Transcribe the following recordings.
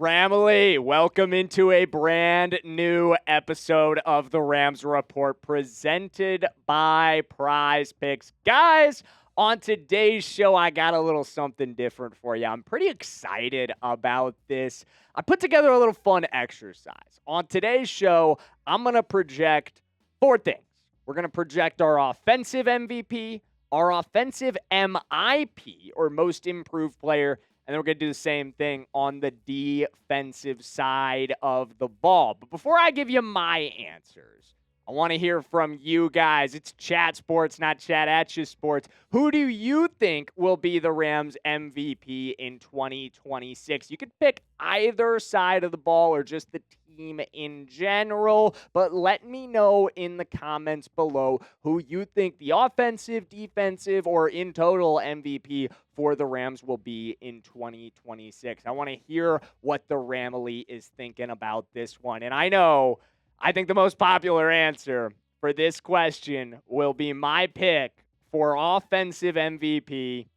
Ramily, welcome into a brand new episode of the Rams Report presented by PrizePicks. Guys, on today's show, I got a little something different for you. I'm pretty excited about this. I put together a little fun exercise. On today's show, I'm going to project four things. We're going to project our offensive MVP, our offensive MIP, or most improved player, and then we're going to do the same thing on the defensive side of the ball. But before I give you my answers, I want to hear from you guys. It's Chat Sports, not Chat at You Sports. Who do you think will be the Rams MVP in 2026? You could pick either side of the ball or just the team in general, but let me know in the comments below who you think the offensive, defensive, or in total MVP for the Rams will be in 2026. I want to hear what the Ramily is thinking about this one. And I think the most popular answer for this question will be my pick for offensive MVP,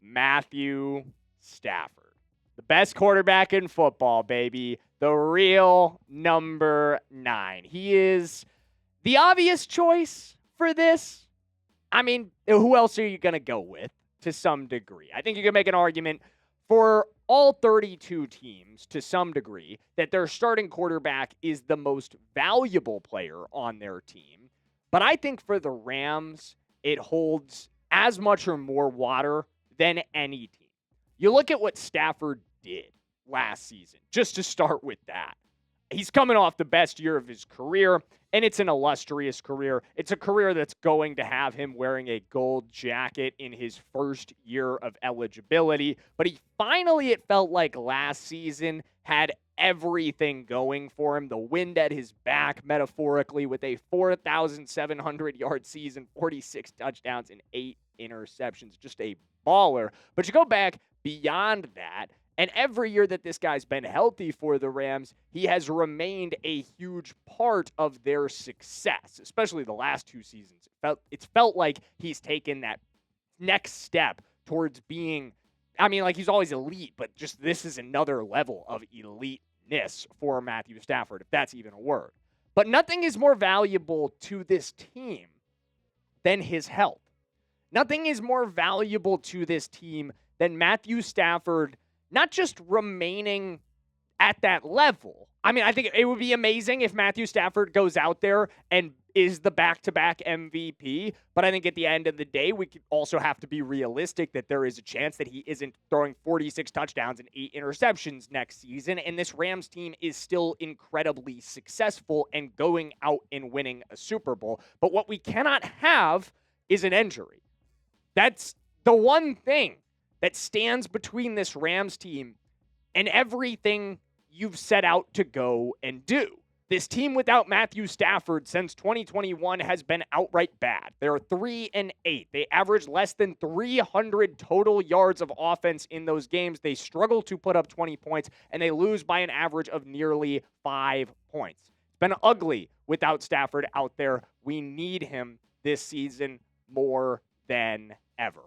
Matthew Stafford. The best quarterback in football, baby. The real number 9. He is the obvious choice for this. I mean, who else are you going to go with to some degree? I think you can make an argument for all 32 teams to some degree that their starting quarterback is the most valuable player on their team. But I think for the Rams, it holds as much or more water than any team. You look at what Stafford did last season, just to start with that. He's coming off the best year of his career, and it's an illustrious career. It's a career that's going to have him wearing a gold jacket in his first year of eligibility. But he finally, it felt like last season, had everything going for him. The wind at his back, metaphorically, with a 4,700-yard season, 46 touchdowns, and 8 interceptions. Just a baller. But you go back beyond that, and every year that this guy's been healthy for the Rams, he has remained a huge part of their success, especially the last 2 seasons. It's felt like he's taken that next step towards being, he's always elite, but just this is another level of eliteness for Matthew Stafford, if that's even a word. But nothing is more valuable to this team than his health. Nothing is more valuable to this team than Matthew Stafford not just remaining at that level. I think it would be amazing if Matthew Stafford goes out there and is the back-to-back MVP, but I think at the end of the day, we could also have to be realistic that there is a chance that he isn't throwing 46 touchdowns and 8 interceptions next season, and this Rams team is still incredibly successful and going out and winning a Super Bowl. But what we cannot have is an injury. That's the one thing that stands between this Rams team and everything you've set out to go and do. This team without Matthew Stafford since 2021 has been outright bad. They're 3-8. They average less than 300 total yards of offense in those games. They struggle to put up 20 points, and they lose by an average of nearly 5 points. It's been ugly without Stafford out there. We need him this season more than ever.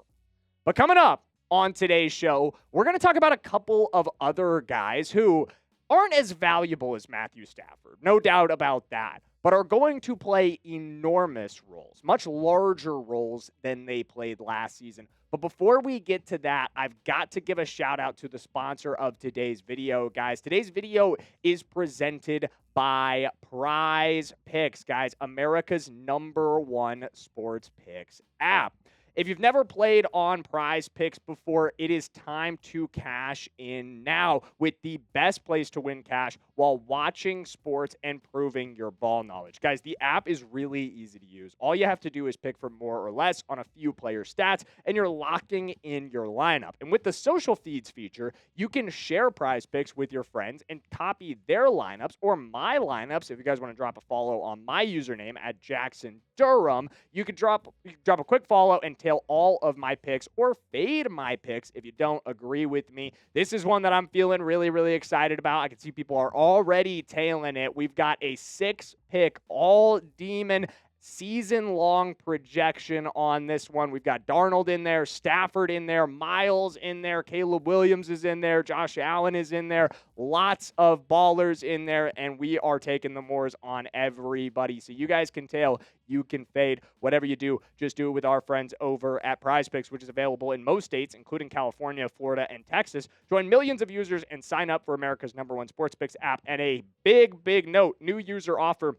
But coming up on today's show, we're going to talk about a couple of other guys who aren't as valuable as Matthew Stafford, no doubt about that, but are going to play enormous roles, much larger roles than they played last season. But before we get to that, I've got to give a shout out to the sponsor of today's video, guys. Today's video is presented by PrizePicks, guys, America's #1 sports picks app. If you've never played on PrizePicks before, it is time to cash in now with the best place to win cash while watching sports and proving your ball knowledge. Guys, the app is really easy to use. All you have to do is pick for more or less on a few player stats, and you're locking in your lineup. And with the social feeds feature, you can share PrizePicks with your friends and copy their lineups or my lineups. If you guys want to drop a follow on my username at Jackson Durham, you could drop a quick follow and tail all of my picks or fade my picks if you don't agree with me. This is one that I'm feeling really, really excited about. I can see people are already tailing it. We've got a 6-pick all demon season-long projection on this one. We've got Darnold in there, Stafford in there, Myles in there, Caleb Williams is in there, Josh Allen is in there, lots of ballers in there, and we are taking the Moors on everybody. So you guys can tell, you can fade. Whatever you do, just do it with our friends over at PrizePicks, which is available in most states, including California, Florida, and Texas. Join millions of users and sign up for America's #1 sportsbooks app. And a big note, new user offer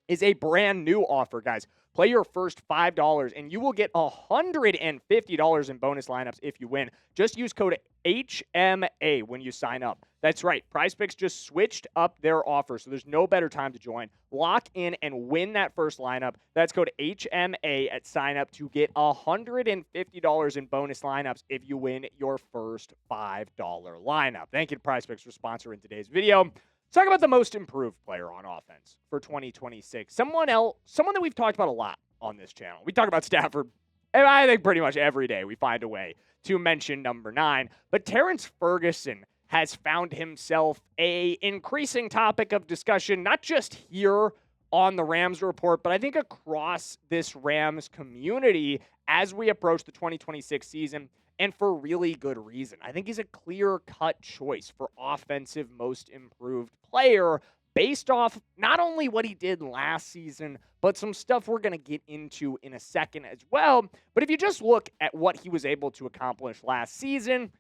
is a brand new offer, guys. Play your first $5 and you will get $150 in bonus lineups if you win. Just use code HMA when you sign up. That's right. PrizePicks just switched up their offer, so there's no better time to join. Lock in and win that first lineup. That's code HMA at sign up to get $150 in bonus lineups if you win your first $5 lineup. Thank you to PrizePicks for sponsoring today's video. Let's talk about the most improved player on offense for 2026. Someone that we've talked about a lot on this channel. We talk about Stafford, and I think pretty much every day we find a way to mention number 9. But Terrence Ferguson has found himself a increasing topic of discussion, not just here on the Rams Report, but I think across this Rams community as we approach the 2026 season. And for really good reason. I think he's a clear-cut choice for offensive most improved player based off not only what he did last season, but some stuff we're going to get into in a second as well. But if you just look at what he was able to accomplish last season,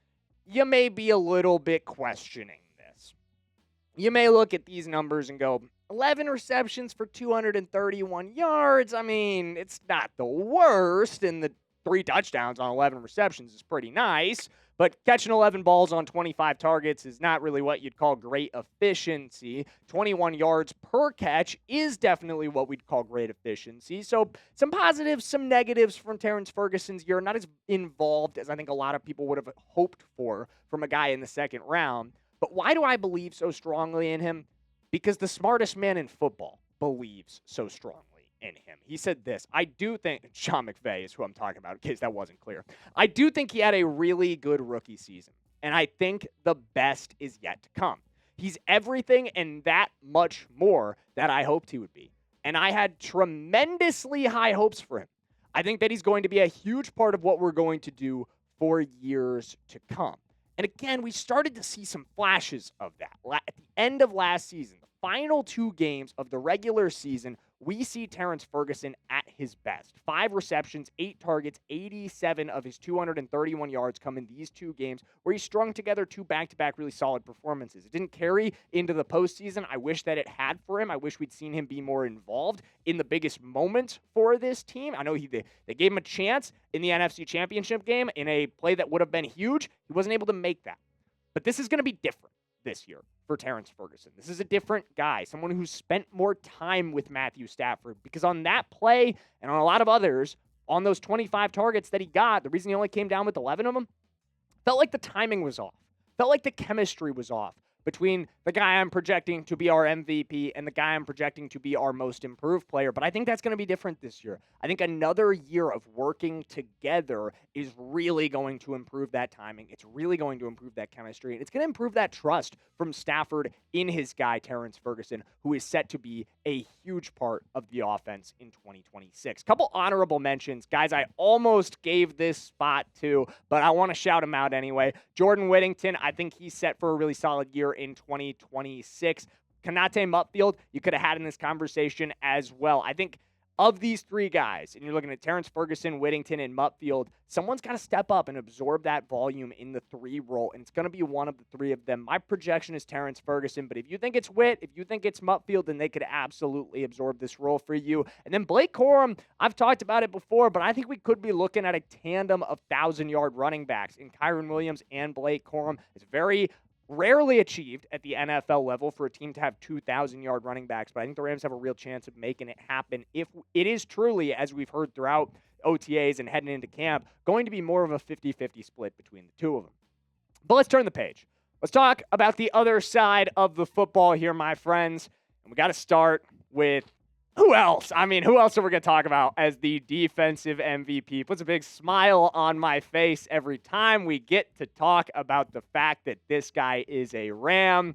you may be a little bit questioning this. You may look at these numbers and go, 11 receptions for 231 yards. I mean, it's not the worst, and the 3 touchdowns on 11 receptions is pretty nice, but catching 11 balls on 25 targets is not really what you'd call great efficiency. 21 yards per catch is definitely what we'd call great efficiency. So some positives, some negatives from Terrence Ferguson's year, not as involved as I think a lot of people would have hoped for from a guy in the second round. But why do I believe so strongly in him? Because the smartest man in football believes so strongly in him. He said this, I do think, Sean McVay is who I'm talking about, in case that wasn't clear. I do think he had a really good rookie season, and I think the best is yet to come. He's everything and that much more that I hoped he would be, and I had tremendously high hopes for him. I think that he's going to be a huge part of what we're going to do for years to come. And again, we started to see some flashes of that. At the end of last season, the final 2 games of the regular season, we see Terrence Ferguson at his best. 5 receptions, 8 targets, 87 of his 231 yards come in these 2 games where he strung together 2 back-to-back really solid performances. It didn't carry into the postseason. I wish that it had for him. I wish we'd seen him be more involved in the biggest moment for this team. I know they gave him a chance in the NFC Championship game in a play that would have been huge. He wasn't able to make that. But this is going to be different this year for Terrence Ferguson. This is a different guy, someone who's spent more time with Matthew Stafford, because on that play and on a lot of others, on those 25 targets that he got, the reason he only came down with 11 of them, felt like the timing was off. Felt like the chemistry was off between the guy I'm projecting to be our MVP and the guy I'm projecting to be our most improved player. But I think that's going to be different this year. I think another year of working together is really going to improve that timing. It's really going to improve that chemistry. And it's going to improve that trust from Stafford in his guy, Terrence Ferguson, who is set to be a huge part of the offense in 2026. Couple honorable mentions. Guys, I almost gave this spot to, but I want to shout him out anyway. Jordan Whittington, I think he's set for a really solid year in 2026. Kanate Mutfield, you could have had in this conversation as well. I think of these 3 guys, and you're looking at Terrence Ferguson, Whittington, and Mutfield, someone's got to step up and absorb that volume in the 3 role, and it's going to be one of the 3 of them. My projection is Terrence Ferguson, but if you think it's Whit, if you think it's Mutfield, then they could absolutely absorb this role for you. And then Blake Corum, I've talked about it before, but I think we could be looking at a tandem of 1,000-yard running backs in Kyren Williams and Blake Corum. It's very rarely achieved at the NFL level for a team to have 2,000-yard running backs, but I think the Rams have a real chance of making it happen if it is truly, as we've heard throughout OTAs and heading into camp, going to be more of a 50-50 split between the 2 of them. But let's turn the page. Let's talk about the other side of the football here, my friends. And we got to start with who else? I mean, who else are we going to talk about as the defensive MVP? Puts a big smile on my face every time we get to talk about the fact that this guy is a Ram.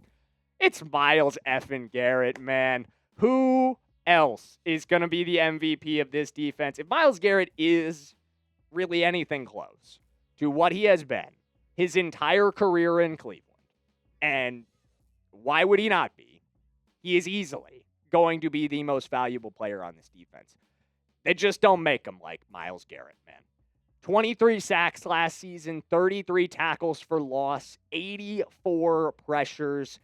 It's Myles effing Garrett, man. Who else is going to be the MVP of this defense, if Myles Garrett is really anything close to what he has been his entire career in Cleveland, and why would he not be? He is easily going to be the most valuable player on this defense. They just don't make him like Myles Garrett, man. 23 sacks last season, 33 tackles for loss, 84 pressures.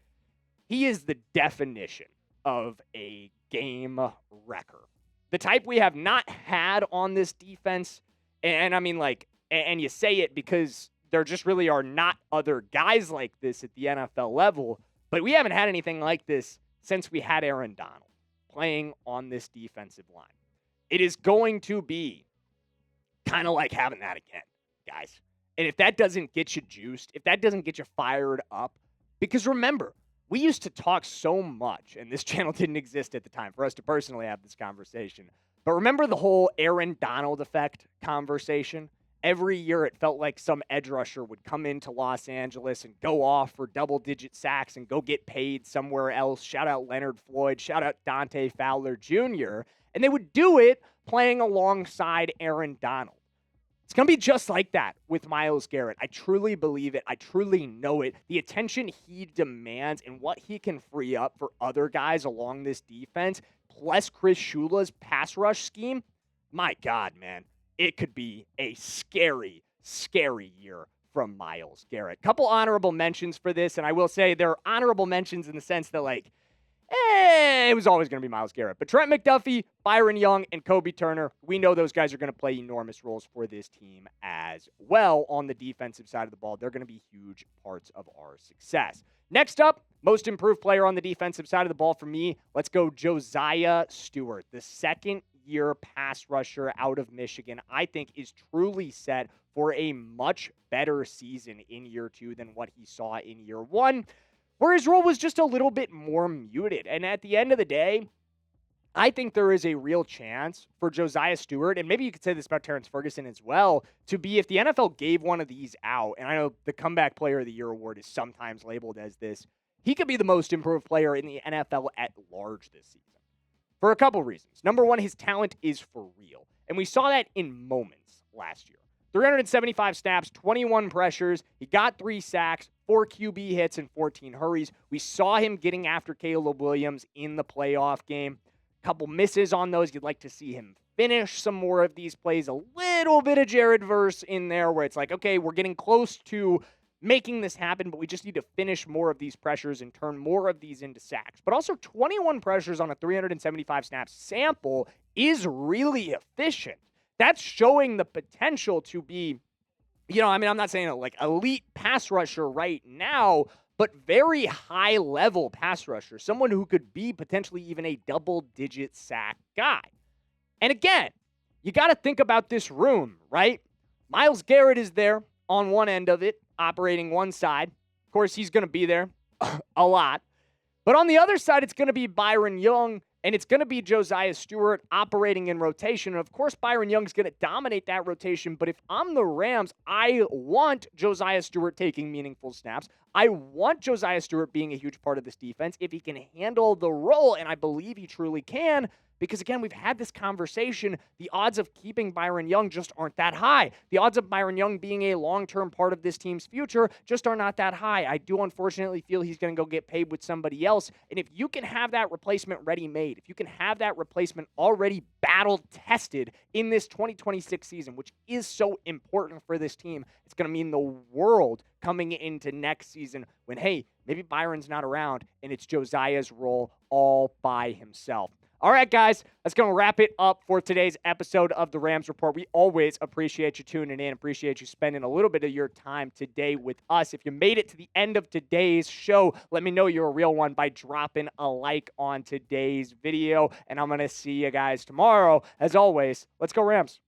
He is the definition of a game wrecker. The type we have not had on this defense, and I mean, like, and you say it because there just really are not other guys like this at the NFL level, but we haven't had anything like this since we had Aaron Donald playing on this defensive line. It is going to be kind of like having that again, guys. And if that doesn't get you juiced, if that doesn't get you fired up, because remember, we used to talk so much, and this channel didn't exist at the time for us to personally have this conversation. But remember the whole Aaron Donald effect conversation? Every year it felt like some edge rusher would come into Los Angeles and go off for double-digit sacks and go get paid somewhere else. Shout out Leonard Floyd. Shout out Dante Fowler Jr. And they would do it playing alongside Aaron Donald. It's going to be just like that with Myles Garrett. I truly believe it. I truly know it. The attention he demands and what he can free up for other guys along this defense, plus Chris Shula's pass rush scheme, my God, man, it could be a scary, scary year from Myles Garrett. Couple honorable mentions for this, and I will say they're honorable mentions in the sense that, like, it was always going to be Myles Garrett. But Trent McDuffie, Byron Young, and Kobe Turner, we know those guys are going to play enormous roles for this team as well on the defensive side of the ball. They're going to be huge parts of our success. Next up, most improved player on the defensive side of the ball for me, let's go Josiah Stewart, the second-year pass rusher out of Michigan. I think is truly set for a much better season in year two than what he saw in year one, where his role was just a little bit more muted. And at the end of the day, I think there is a real chance for Josiah Stewart, and maybe you could say this about Terrence Ferguson as well, to be, if the NFL gave one of these out, and I know the Comeback Player of the Year award is sometimes labeled as this, he could be the most improved player in the NFL at large this season. For a couple reasons. Number one, his talent is for real. And we saw that in moments last year. 375 snaps, 21 pressures. He got 3 sacks, 4 QB hits, and 14 hurries. We saw him getting after Caleb Williams in the playoff game. Couple misses on those. You'd like to see him finish some more of these plays. A little bit of Jared Verse in there where it's like, okay, we're getting close to making this happen, but we just need to finish more of these pressures and turn more of these into sacks. But also 21 pressures on a 375 snap sample is really efficient. That's showing the potential to be, I'm not saying like elite pass rusher right now, but very high level pass rusher, someone who could be potentially even a double-digit sack guy. And again, you got to think about this room, right? Myles Garrett is there on one end of it, operating one side. Of course, he's going to be there a lot. But on the other side, it's going to be Byron Young, and it's going to be Josiah Stewart operating in rotation. And, of course, Byron Young's going to dominate that rotation. But if I'm the Rams, I want Josiah Stewart taking meaningful snaps. I want Josiah Stewart being a huge part of this defense if he can handle the role, and I believe he truly can. Because, again, we've had this conversation. The odds of keeping Byron Young just aren't that high. The odds of Byron Young being a long-term part of this team's future just are not that high. I do unfortunately feel he's going to go get paid with somebody else. And if you can have that replacement ready-made, if you can have that replacement already battle-tested in this 2026 season, which is so important for this team, it's going to mean the world coming into next season when, hey, maybe Byron's not around and it's Josiah's role all by himself. All right, guys, that's going to wrap it up for today's episode of the Rams Report. We always appreciate you tuning in, appreciate you spending a little bit of your time today with us. If you made it to the end of today's show, let me know you're a real one by dropping a like on today's video, and I'm going to see you guys tomorrow. As always, let's go Rams.